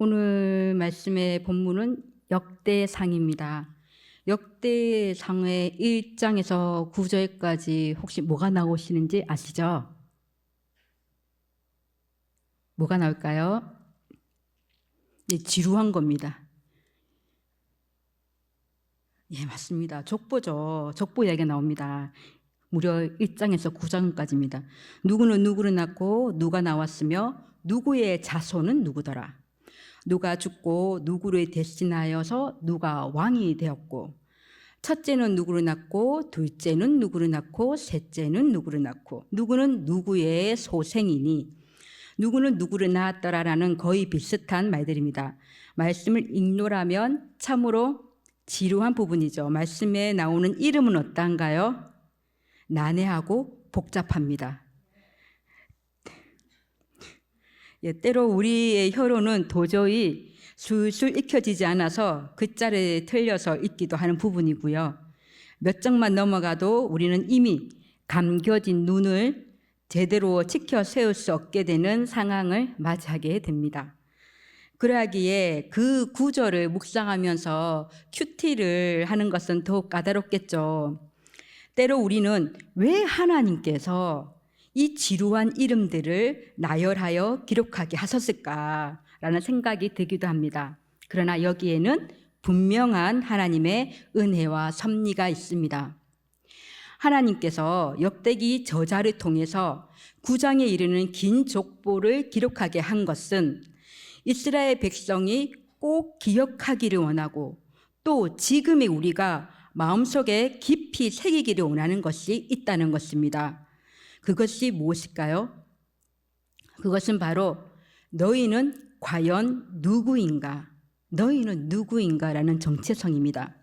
오늘 말씀의 본문은 역대상입니다. 역대상의 1장에서 9절까지 혹시 뭐가 나오시는지 아시죠? 뭐가 나올까요? 지루한 겁니다. 예, 맞습니다. 족보죠. 족보 이야기가 나옵니다. 무려 1장에서 9장까지입니다. 누구는 누구를 낳고 누가 나왔으며 누구의 자손은 누구더라. 누가 죽고 누구를 대신하여서 누가 왕이 되었고, 첫째는 누구를 낳고 둘째는 누구를 낳고 셋째는 누구를 낳고, 누구는 누구의 소생이니 누구는 누구를 낳았더라라는 거의 비슷한 말들입니다. 말씀을 읽노라면 참으로 지루한 부분이죠. 말씀에 나오는 이름은 어떤가요? 난해하고 복잡합니다. 때로 우리의 혀로는 도저히 술술 익혀지지 않아서 글자를 틀려서 읽기도 하는 부분이고요. 몇 장만 넘어가도 우리는 이미 감겨진 눈을 제대로 지켜 세울 수 없게 되는 상황을 맞이하게 됩니다. 그러하기에 그 구절을 묵상하면서 큐티를 하는 것은 더욱 까다롭겠죠. 때로 우리는 왜 하나님께서 이 지루한 이름들을 나열하여 기록하게 하셨을까라는 생각이 들기도 합니다. 그러나 여기에는 분명한 하나님의 은혜와 섭리가 있습니다. 하나님께서 역대기 저자를 통해서 9장에 이르는 긴 족보를 기록하게 한 것은 이스라엘 백성이 꼭 기억하기를 원하고, 또 지금의 우리가 마음속에 깊이 새기기를 원하는 것이 있다는 것입니다. 그것이 무엇일까요? 그것은 바로 너희는 과연 누구인가? 너희는 누구인가라는 정체성입니다.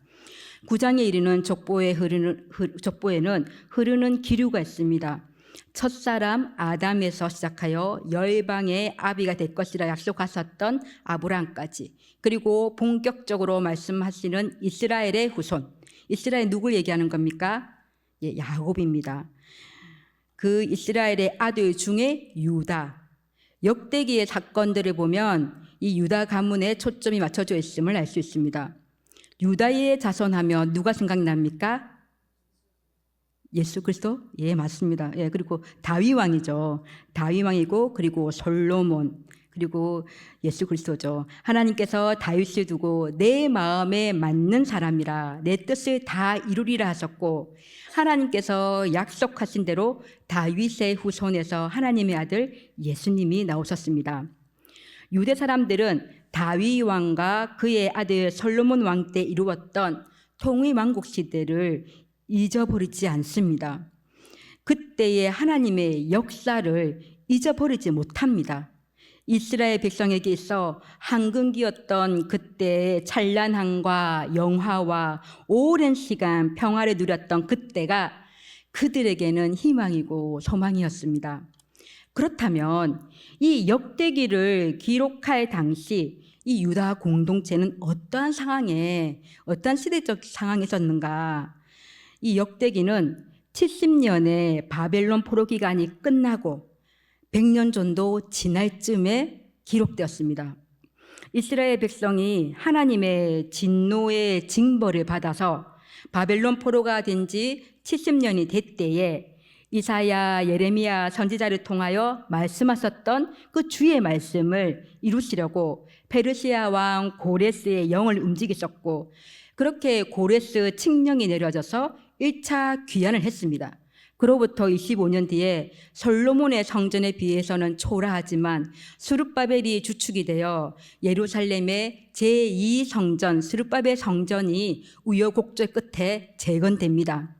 9장에 이르는 족보에는 흐르는 기류가 있습니다. 첫사람 아담에서 시작하여 열방의 아비가 될 것이라 약속하셨던 아브라함까지, 그리고 본격적으로 말씀하시는 이스라엘의 후손. 이스라엘 누굴 얘기하는 겁니까? 야곱입니다. 그 이스라엘의 아들 중에 유다. 역대기의 사건들을 보면 이 유다 가문에 초점이 맞춰져 있음을 알 수 있습니다. 유다의 자손하면 누가 생각납니까? 예수 그리스도? 예, 맞습니다. 예, 그리고 다윗 왕이죠. 다윗 왕이고, 그리고 솔로몬, 그리고 예수 그리스도죠. 하나님께서 다윗을 두고 내 마음에 맞는 사람이라 내 뜻을 다 이루리라 하셨고, 하나님께서 약속하신 대로 다윗의 후손에서 하나님의 아들 예수님이 나오셨습니다. 유대 사람들은 다윗 왕과 그의 아들 솔로몬 왕 때 이루었던 통일 왕국 시대를 잊어버리지 않습니다. 그때의 하나님의 역사를 잊어버리지 못합니다. 이스라엘 백성에게 있어 황금기였던 그때의 찬란함과 영화와 오랜 시간 평화를 누렸던 그때가 그들에게는 희망이고 소망이었습니다. 그렇다면 이 역대기를 기록할 당시 이 유다 공동체는 어떠한 상황에, 어떠한 시대적 상황에 있었는가? 이 역대기는 70년의 바벨론 포로 기간이 끝나고 100년 정도 지날 즈음에 기록되었습니다. 이스라엘 백성이 하나님의 진노의 징벌을 받아서 바벨론 포로가 된 지 70년이 됐때에 이사야, 예레미야 선지자를 통하여 말씀하셨던 그 주의 말씀을 이루시려고 페르시아 왕 고레스의 영을 움직이셨고, 그렇게 고레스 칙령이 내려져서 1차 귀환을 했습니다. 그로부터 25년 뒤에 솔로몬의 성전에 비해서는 초라하지만 스룹바벨이 주축이 되어 예루살렘의 제2성전 스룹바벨 성전이 우여곡절 끝에 재건됩니다.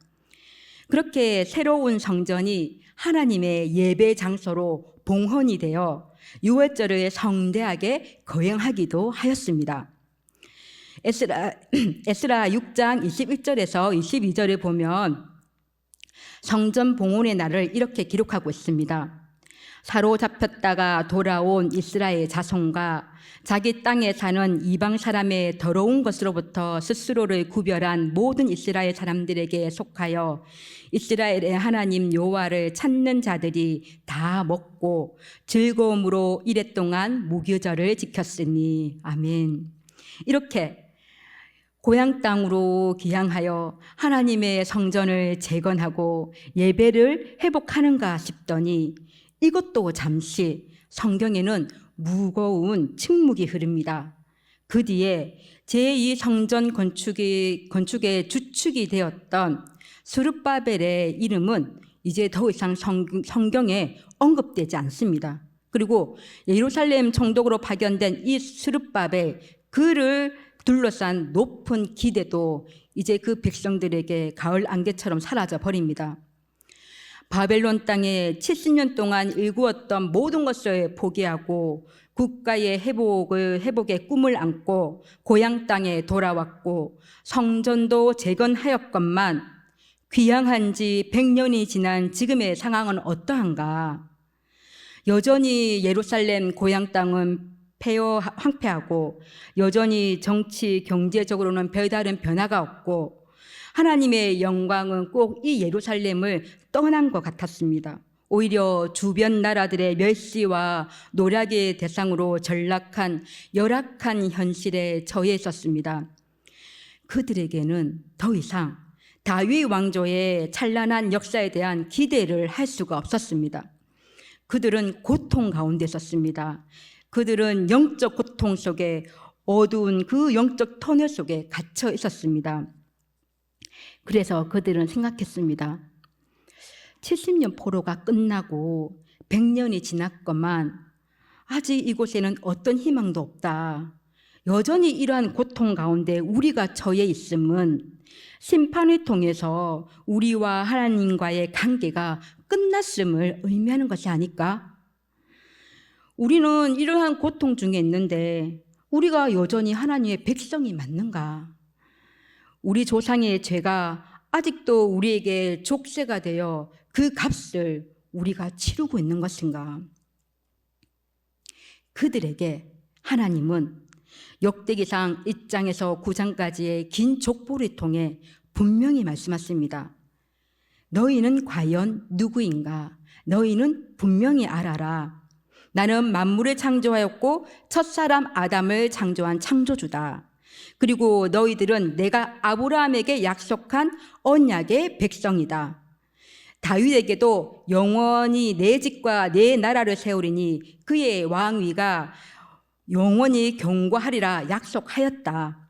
그렇게 새로운 성전이 하나님의 예배 장소로 봉헌이 되어 유월절을 성대하게 거행하기도 하였습니다. 에스라 6장 21절에서 22절을 보면 성전 봉헌의 날을 이렇게 기록하고 있습니다. 사로잡혔다가 돌아온 이스라엘 자손과 자기 땅에 사는 이방 사람의 더러운 것으로부터 스스로를 구별한 모든 이스라엘 사람들에게 속하여 이스라엘의 하나님 여호와를 찾는 자들이 다 먹고 즐거움으로 이랫동안 무교절을 지켰으니. 아멘. 이렇게 고향 땅으로 귀향하여 하나님의 성전을 재건하고 예배를 회복하는가 싶더니 이것도 잠시 성경에는 무거운 침묵이 흐릅니다. 그 뒤에 제2성전 건축의 주축이 되었던 스룹바벨의 이름은 이제 더 이상 성경에 언급되지 않습니다. 그리고 예루살렘 총독으로 파견된 이 스룹바벨, 그를 둘러싼 높은 기대도 이제 그 백성들에게 가을 안개처럼 사라져 버립니다. 바벨론 땅에 70년 동안 일구었던 모든 것을 포기하고 국가의 회복의 꿈을 안고 고향 땅에 돌아왔고 성전도 재건하였건만 귀향한 지 100년이 지난 지금의 상황은 어떠한가? 여전히 예루살렘 고향 땅은 황폐하고 여전히 정치 경제적으로는 별다른 변화가 없고 하나님의 영광은 꼭 이 예루살렘을 떠난 것 같았습니다. 오히려 주변 나라들의 멸시와 노략의 대상으로 전락한 열악한 현실에 처해 있었습니다. 그들에게는 더 이상 다윗 왕조의 찬란한 역사에 대한 기대를 할 수가 없었습니다. 그들은 고통 가운데 있었습니다. 그들은 영적 고통 속에, 어두운 그 영적 터널 속에 갇혀 있었습니다. 그래서 그들은 생각했습니다. 70년 포로가 끝나고 100년이 지났건만 아직 이곳에는 어떤 희망도 없다. 여전히 이러한 고통 가운데 우리가 처해 있음은 심판을 통해서 우리와 하나님과의 관계가 끝났음을 의미하는 것이 아닐까? 우리는 이러한 고통 중에 있는데 우리가 여전히 하나님의 백성이 맞는가? 우리 조상의 죄가 아직도 우리에게 족쇄가 되어 그 값을 우리가 치르고 있는 것인가? 그들에게 하나님은 역대기상 1장에서 9장까지의 긴 족보를 통해 분명히 말씀하십니다. 너희는 과연 누구인가? 너희는 분명히 알아라. 나는 만물을 창조하였고 첫사람 아담을 창조한 창조주다. 그리고 너희들은 내가 아브라함에게 약속한 언약의 백성이다. 다윗에게도 영원히 내 집과 내 나라를 세우리니 그의 왕위가 영원히 경고하리라 약속하였다.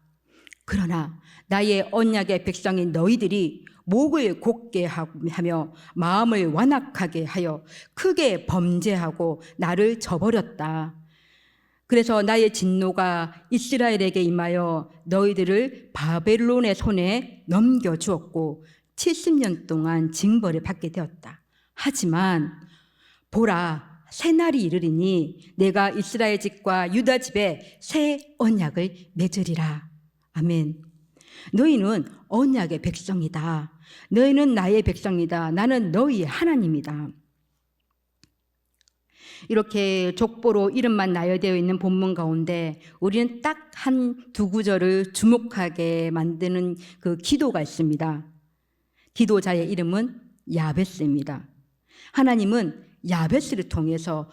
그러나 나의 언약의 백성인 너희들이 목을 곧게 하며 마음을 완악하게 하여 크게 범죄하고 나를 저버렸다. 그래서 나의 진노가 이스라엘에게 임하여 너희들을 바벨론의 손에 넘겨주었고 70년 동안 징벌을 받게 되었다. 하지만 보라, 새 날이 이르리니 내가 이스라엘 집과 유다 집에 새 언약을 맺으리라. 아멘. 너희는 언약의 백성이다. 너희는 나의 백성이다. 나는 너희의 하나님이다. 이렇게 족보로 이름만 나열되어 있는 본문 가운데 우리는 딱 한 두 구절을 주목하게 만드는 그 기도가 있습니다. 기도자의 이름은 야베스입니다. 하나님은 야베스를 통해서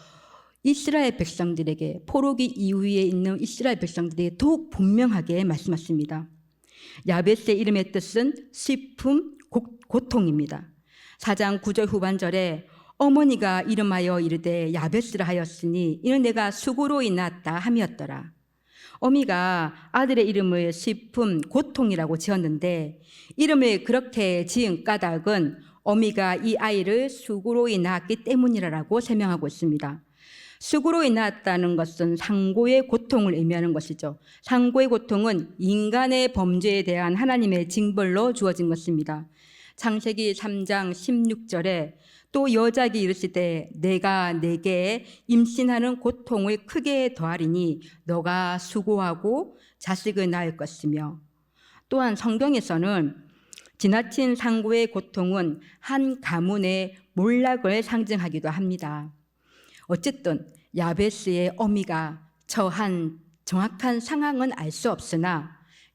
이스라엘 백성들에게, 포로기 이후에 있는 이스라엘 백성들에게 더욱 분명하게 말씀하십니다. 야베스의 이름의 뜻은 슬픔, 고통입니다. 4장 9절 후반절에 어머니가 이름하여 이르되 야베스라 하였으니 이는 내가 수고로 인났다 함이었더라. 어미가 아들의 이름을 슬픔, 고통이라고 지었는데 이름을 그렇게 지은 까닭은 어미가 이 아이를 수고로 인났기 때문이라고 설명하고 있습니다. 수고로 인났다는 것은 상고의 고통을 의미하는 것이죠. 상고의 고통은 인간의 범죄에 대한 하나님의 징벌로 주어진 것입니다. 창세기 3장 16절에 또 여자에게 이르시되 내가 내게 임신하는 고통을 크게 더하리니 너가 수고하고 자식을 낳을 것이며, 또한 성경에서는 지나친 상고의 고통은 한 가문의 몰락을 상징하기도 합니다. 어쨌든 야베스의 어미가 처한 정확한 상황은 알 수 없으나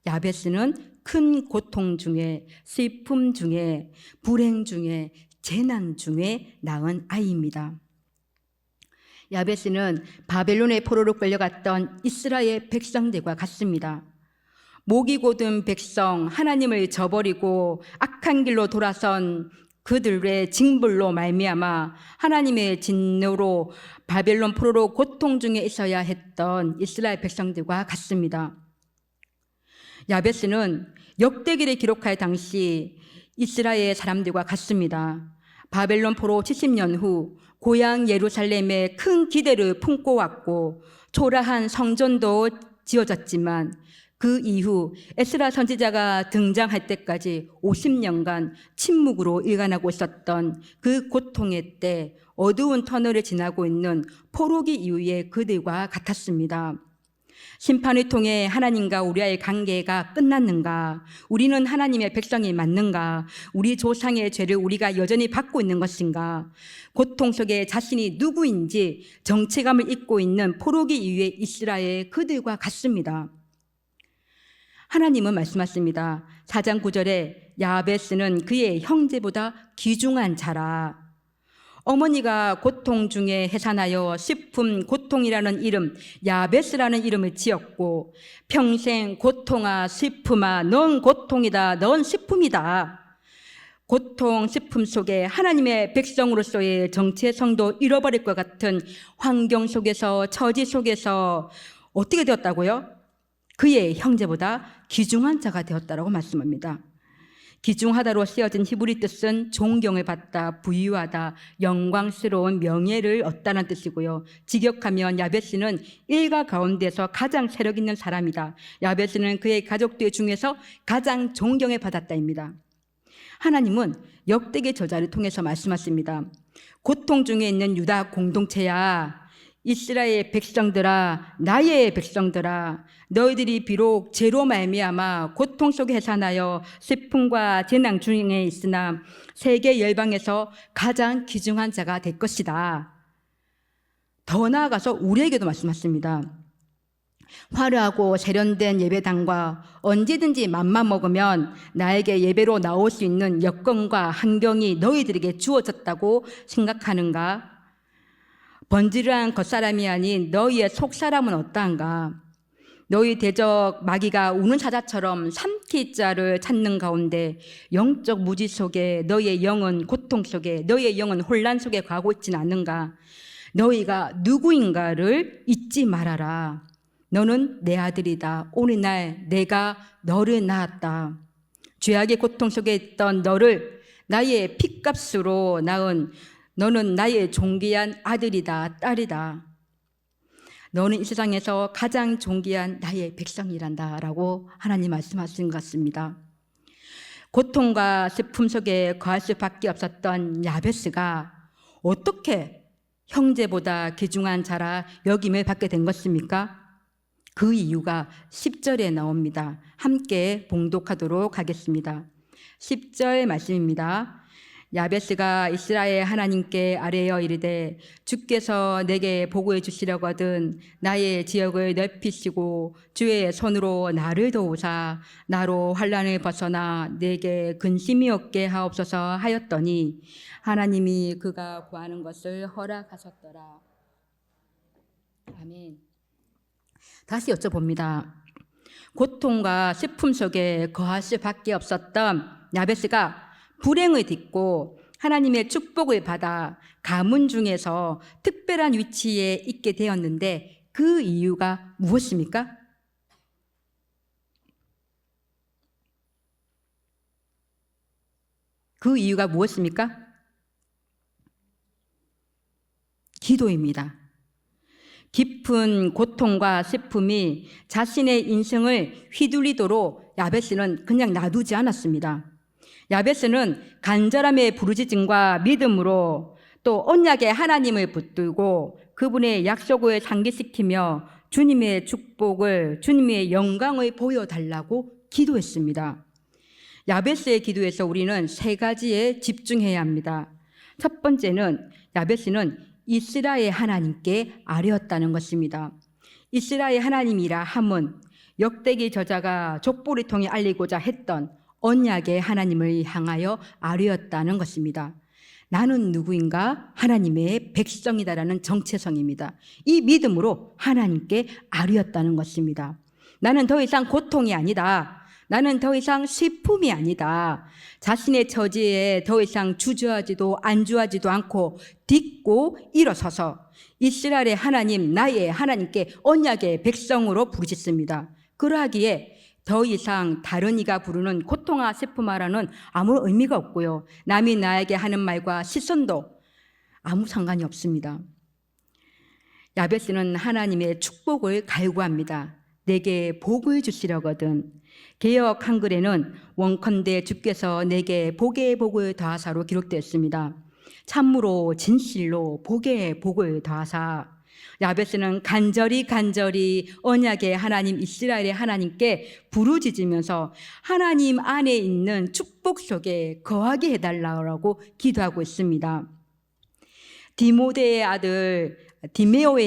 야베스는 큰 고통 중에, 슬픔 중에, 불행 중에, 재난 중에 낳은 아이입니다. 야베스는 바벨론의 포로로 끌려갔던 이스라엘 백성들과 같습니다. 목이 곧은 백성, 하나님을 저버리고 악한 길로 돌아선 그들의 징벌로 말미암아 하나님의 진노로 바벨론 포로로 고통 중에 있어야 했던 이스라엘 백성들과 같습니다. 야베스는 역대기를 기록할 당시 이스라엘 사람들과 같습니다. 바벨론 포로 70년 후 고향 예루살렘에 큰 기대를 품고 왔고 초라한 성전도 지어졌지만 그 이후 에스라 선지자가 등장할 때까지 50년간 침묵으로 일관하고 있었던 그 고통의 때 어두운 터널을 지나고 있는 포로기 이후의 그들과 같았습니다. 심판을 통해 하나님과 우리와의 관계가 끝났는가? 우리는 하나님의 백성이 맞는가? 우리 조상의 죄를 우리가 여전히 받고 있는 것인가? 고통 속에 자신이 누구인지 정체감을 잊고 있는 포로기 이후의 이스라엘 그들과 같습니다. 하나님은 말씀하십니다. 4장 9절에 야베스는 그의 형제보다 귀중한 자라. 어머니가 고통 중에 해산하여 슬픔 고통이라는 이름, 야베스라는 이름을 지었고 평생 고통아 슬픔아 넌 고통이다 넌 슬픔이다. 고통 슬픔 속에 하나님의 백성으로서의 정체성도 잃어버릴 것 같은 환경 속에서 처지 속에서 어떻게 되었다고요? 그의 형제보다 귀중한 자가 되었다라고 말씀합니다. 귀중하다로 쓰여진 히브리 뜻은 존경을 받다, 부유하다, 영광스러운 명예를 얻다는 뜻이고요. 직역하면 야베스는 일가 가운데서 가장 세력 있는 사람이다. 야베스는 그의 가족들 중에서 가장 존경을 받았다입니다. 하나님은 역대기 저자를 통해서 말씀하십니다. 고통 중에 있는 유다 공동체야, 이스라엘 백성들아, 나의 백성들아, 너희들이 비록 죄로 말미암아 고통 속에 해산하여 슬픔과 재난 중에 있으나 세계 열방에서 가장 귀중한 자가 될 것이다. 더 나아가서 우리에게도 말씀하십니다. 화려하고 세련된 예배당과 언제든지 맘만 먹으면 나에게 예배로 나올 수 있는 여건과 환경이 너희들에게 주어졌다고 생각하는가? 번지르한 겉사람이 아닌 너희의 속사람은 어떠한가? 너희 대적 마귀가 우는 사자처럼 삼킬 자를 찾는 가운데 영적 무지 속에 너희의 영은 고통 속에 너희의 영은 혼란 속에 가고 있지는 않는가? 너희가 누구인가를 잊지 말아라. 너는 내 아들이다. 오늘날 내가 너를 낳았다. 죄악의 고통 속에 있던 너를 나의 핏값으로 낳은 너는 나의 존귀한 아들이다, 딸이다. 너는 이 세상에서 가장 존귀한 나의 백성이란다 라고 하나님 말씀하신 것 같습니다. 고통과 슬픔 속에 거할 수밖에 없었던 야베스가 어떻게 형제보다 귀중한 자라 여김을 받게 된 것입니까? 그 이유가 10절에 나옵니다. 함께 봉독하도록 하겠습니다. 10절 말씀입니다. 야베스가 이스라엘 하나님께 아뢰어 이르되 주께서 내게 보고해 주시려거든 나의 지역을 넓히시고 주의 손으로 나를 도우사 나로 환난을 벗어나 내게 근심이 없게 하옵소서 하였더니 하나님이 그가 구하는 것을 허락하셨더라. 아멘. 다시 여쭤봅니다. 고통과 슬픔 속에 거할 수밖에 없었던 야베스가 불행을 딛고 하나님의 축복을 받아 가문 중에서 특별한 위치에 있게 되었는데 그 이유가 무엇입니까? 그 이유가 무엇입니까? 기도입니다. 깊은 고통과 슬픔이 자신의 인생을 휘둘리도록 야베스는 그냥 놔두지 않았습니다. 야베스는 간절함의 부르짖음과 믿음으로 또 언약의 하나님을 붙들고 그분의 약속을 상기시키며 주님의 축복을, 주님의 영광을 보여달라고 기도했습니다. 야베스의 기도에서 우리는 세 가지에 집중해야 합니다. 첫 번째는 야베스는 이스라엘 하나님께 아뢰었다는 것입니다. 이스라엘 하나님이라 함은 역대기 저자가 족보를 통해 알리고자 했던 언약의 하나님을 향하여 아뢰었다는 것입니다. 나는 누구인가? 하나님의 백성이다라는 정체성입니다. 이 믿음으로 하나님께 아뢰었다는 것입니다. 나는 더 이상 고통이 아니다. 나는 더 이상 슬픔이 아니다. 자신의 처지에 더 이상 주저하지도 안주하지도 않고 딛고 일어서서 이스라엘의 하나님, 나의 하나님께 언약의 백성으로 부르짖습니다. 그러하기에 더 이상 다른 이가 부르는 고통아 슬픔아라는 아무 의미가 없고요. 남이 나에게 하는 말과 시선도 아무 상관이 없습니다. 야베스는 하나님의 축복을 갈구합니다. 내게 복을 주시려거든. 개역 한글에는 원컨대 주께서 내게 복의 복을 더하사로 기록되었습니다. 참으로 진실로 복의 복을 더하사. 야베스는 간절히 언약의 하나님 이스라엘의 하나님께 부르짖으면서 하나님 안에 있는 축복 속에 거하게 해달라고 기도하고 있습니다. 디메오의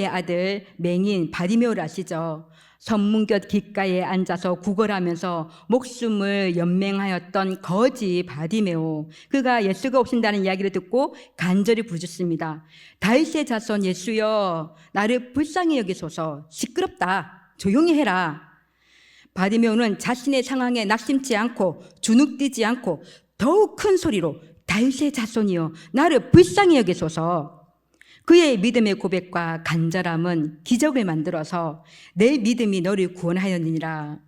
아들 맹인 바디메오를 아시죠? 선문곁 깃가에 앉아서 구걸하면서 목숨을 연맹하였던 거지 바디메오, 그가 예수가 오신다는 이야기를 듣고 간절히 부르짖습니다. 다윗의 자손 예수여, 나를 불쌍히 여기소서. 시끄럽다, 조용히 해라. 바디메오는 자신의 상황에 낙심치 않고 주눅들지 않고 더욱 큰 소리로 다윗의 자손이여, 나를 불쌍히 여기소서. 그의 믿음의 고백과 간절함은 기적을 만들어서 내 믿음이 너를 구원하였느니라.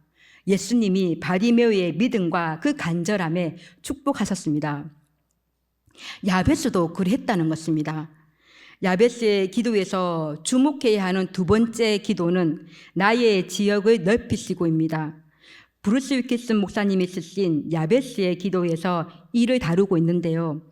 예수님이 바디메오의 믿음과 그 간절함에 축복하셨습니다. 야베스도 그랬다는 것입니다. 야베스의 기도에서 주목해야 하는 두 번째 기도는 나의 지역을 넓히시고입니다. 브루스 위키슨 목사님이 쓰신 야베스의 기도에서 이를 다루고 있는데요.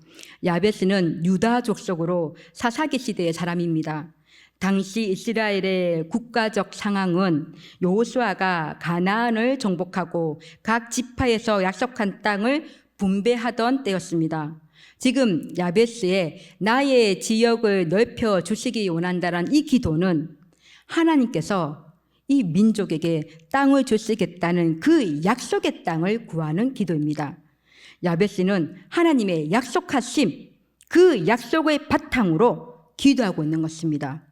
야베스는 유다 족속으로 사사기 시대의 사람입니다. 당시 이스라엘의 국가적 상황은 여호수아가 가나안을 정복하고 각 지파에서 약속한 땅을 분배하던 때였습니다. 지금 야베스의 나의 지역을 넓혀 주시기 원한다는 이 기도는 하나님께서 이 민족에게 땅을 주시겠다는 그 약속의 땅을 구하는 기도입니다. 야베스는 하나님의 약속하심, 그 약속의 바탕으로 기도하고 있는 것입니다.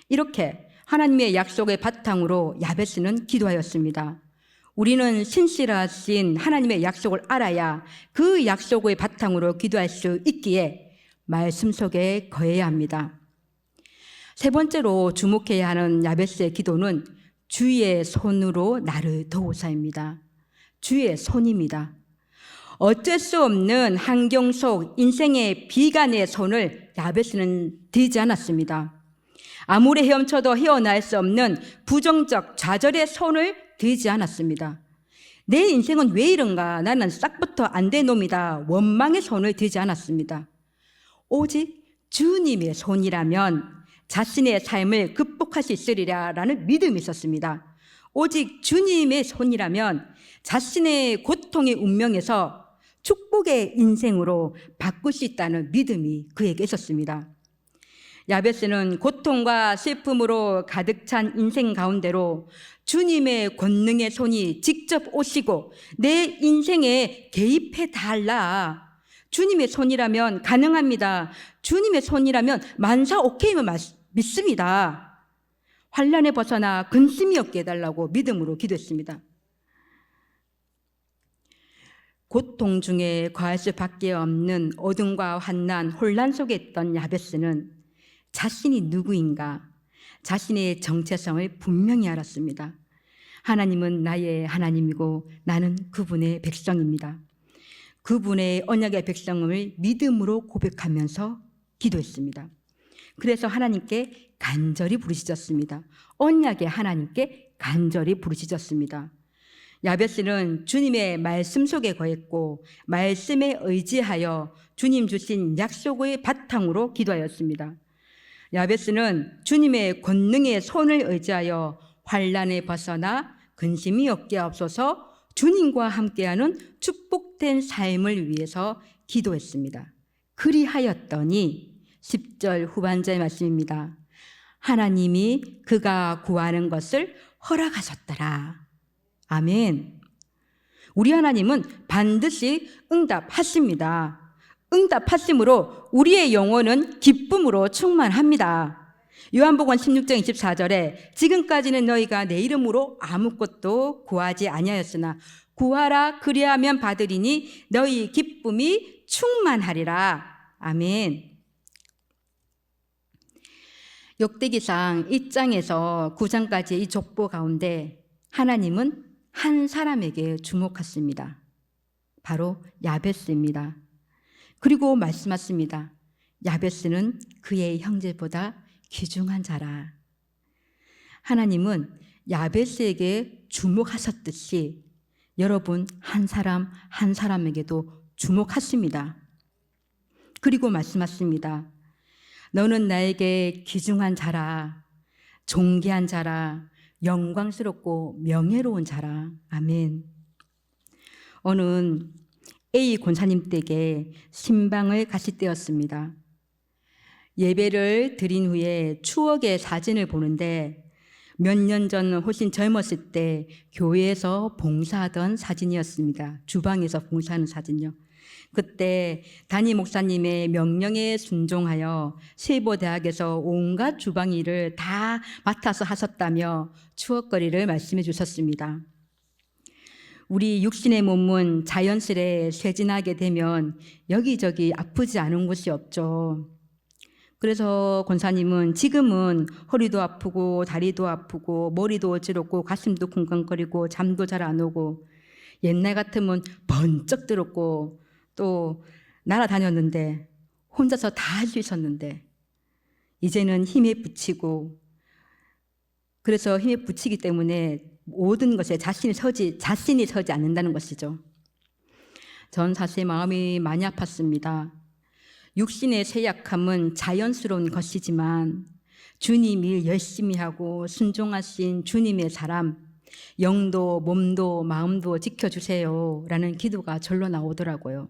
이렇게 하나님의 약속의 바탕으로 야베스는 기도하였습니다. 우리는 신실하신 하나님의 약속을 알아야 그 약속의 바탕으로 기도할 수 있기에 말씀 속에 거해야 합니다. 세 번째로 주목해야 하는 야베스의 기도는 주의 손으로 나를 도우사입니다. 주의 손입니다. 어쩔 수 없는 환경 속 인생의 비관의 손을 야베스는 들지 않았습니다. 아무리 헤엄쳐도 헤어날 수 없는 부정적 좌절의 손을 들지 않았습니다. 내 인생은 왜 이런가? 나는 싹부터 안 된 놈이다. 원망의 손을 들지 않았습니다. 오직 주님의 손이라면 자신의 삶을 극복할 수 있으리라라는 믿음이 있었습니다. 오직 주님의 손이라면 자신의 고통의 운명에서 축복의 인생으로 바꿀 수 있다는 믿음이 그에게 있었습니다. 야베스는 고통과 슬픔으로 가득 찬 인생 가운데로 주님의 권능의 손이 직접 오시고 내 인생에 개입해 달라. 주님의 손이라면 가능합니다. 주님의 손이라면 만사 오케이면 믿습니다. 환난에 벗어나 근심이 없게 해달라고 믿음으로 기도했습니다. 고통 중에 거할 수밖에 없는 어둠과 환난, 혼란 속에 있던 야베스는 자신이 누구인가, 자신의 정체성을 분명히 알았습니다. 하나님은 나의 하나님이고 나는 그분의 백성입니다. 그분의 언약의 백성을 믿음으로 고백하면서 기도했습니다. 그래서 하나님께 간절히 부르짖었습니다. 언약의 하나님께 간절히 부르짖었습니다. 야베스는 주님의 말씀 속에 거했고 말씀에 의지하여 주님 주신 약속의 바탕으로 기도하였습니다. 야베스는 주님의 권능의 손을 의지하여 환난에 벗어나 근심이 없게 하옵소서 주님과 함께하는 축복된 삶을 위해서 기도했습니다. 그리하였더니 10절 후반절의 말씀입니다. 하나님이 그가 구하는 것을 허락하셨더라. 아멘. 우리 하나님은 반드시 응답하십니다. 응답하심으로 우리의 영혼은 기쁨으로 충만합니다. 요한복음 16장 24절에 지금까지는 너희가 내 이름으로 아무것도 구하지 아니하였으나 구하라 그리하면 받으리니 너희 기쁨이 충만하리라. 아멘. 역대기상 1장에서 9장까지의 이 족보 가운데 하나님은 한 사람에게 주목했습니다. 바로 야베스입니다. 그리고 말씀하십니다. 야베스는 그의 형제보다 귀중한 자라. 하나님은 야베스에게 주목하셨듯이 여러분 한 사람 한 사람에게도 주목하십니다. 그리고 말씀하십니다. 너는 나에게 귀중한 자라, 존귀한 자라, 영광스럽고 명예로운 자라. 아멘. 어느 A 권사님 댁에 신방을 가실 때였습니다. 예배를 드린 후에 추억의 사진을 보는데 몇 년 전 훨씬 젊었을 때 교회에서 봉사하던 사진이었습니다. 주방에서 봉사하는 사진요. 그때 담임 목사님의 명령에 순종하여 세보대학에서 온갖 주방 일을 다 맡아서 하셨다며 추억거리를 말씀해 주셨습니다. 우리 육신의 몸은 자연스레 쇠진하게 되면 여기저기 아프지 않은 곳이 없죠. 그래서 권사님은 지금은 허리도 아프고 다리도 아프고 머리도 어지럽고 가슴도 쿵쾅거리고 잠도 잘 안 오고 옛날 같으면 번쩍 들었고 또 날아다녔는데 혼자서 다 할 수 있었는데 이제는 힘에 부치고 그래서 힘에 부치기 때문에 모든 것에 자신이 서지 않는다는 것이죠. 전 사실 마음이 많이 아팠습니다. 육신의 쇠약함은 자연스러운 것이지만 주님 일 열심히 하고 순종하신 주님의 사람, 영도 몸도 마음도 지켜주세요 라는 기도가 절로 나오더라고요.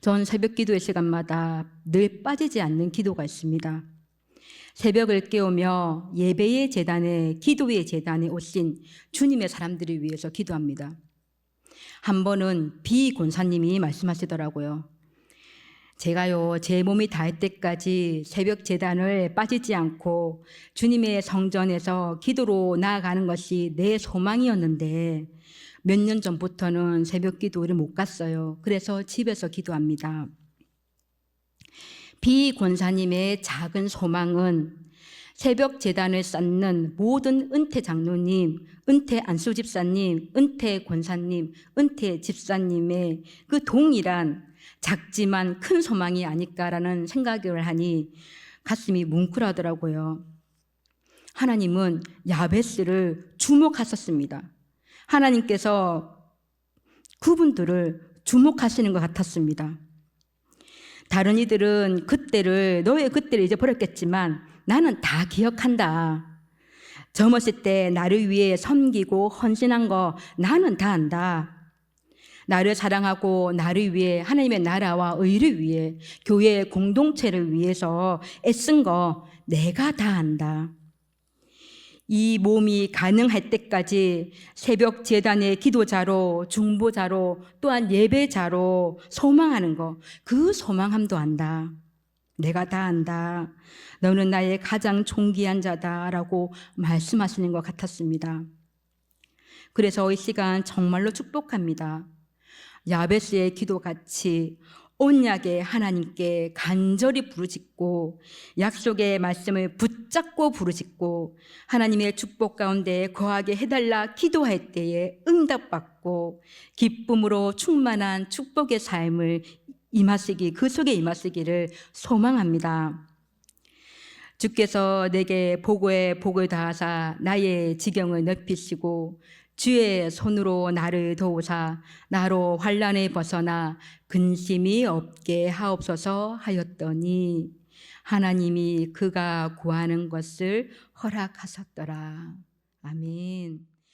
전 새벽 기도의 시간마다 늘 빠지지 않는 기도가 있습니다. 새벽을 깨우며 예배의 제단에 기도의 제단에 오신 주님의 사람들을 위해서 기도합니다. 한 번은 비 권사님이 말씀하시더라고요. 제가요 제 몸이 닿을 때까지 새벽 제단을 빠지지 않고 주님의 성전에서 기도로 나아가는 것이 내 소망이었는데 몇 년 전부터는 새벽 기도를 못 갔어요. 그래서 집에서 기도합니다. 비 권사님의 작은 소망은 새벽 제단을 쌓는 모든 은퇴 장로님, 은퇴 안수 집사님, 은퇴 권사님, 은퇴 집사님의 그 동일한 작지만 큰 소망이 아닐까라는 생각을 하니 가슴이 뭉클하더라고요. 하나님은 야베스를 주목하셨습니다. 하나님께서 그분들을 주목하시는 것 같았습니다. 다른 이들은 너의 그때를 잊어버렸겠지만 나는 다 기억한다. 젊었을 때 나를 위해 섬기고 헌신한 거 나는 다 안다. 나를 사랑하고 나를 위해 하나님의 나라와 의를 위해 교회의 공동체를 위해서 애쓴 거 내가 다 안다. 이 몸이 가능할 때까지 새벽 제단의 기도자로 중보자로 또한 예배자로 소망하는 거 그 소망함도 안다. 내가 다 안다. 너는 나의 가장 존귀한 자다라고 말씀하시는 것 같았습니다. 그래서 이 시간 정말로 축복합니다. 야베스의 기도같이 언약의 하나님께 간절히 부르짖고 약속의 말씀을 붙잡고 부르짖고 하나님의 축복 가운데 거하게 해달라 기도할 때에 응답받고 기쁨으로 충만한 축복의 삶을 그 속에 임하시기를 소망합니다. 주께서 내게 복에 복을 다하사 나의 지경을 넓히시고 주의 손으로 나를 도우사 나로 환난에 벗어나 근심이 없게 하옵소서 하였더니 하나님이 그가 구하는 것을 허락하셨더라. 아멘.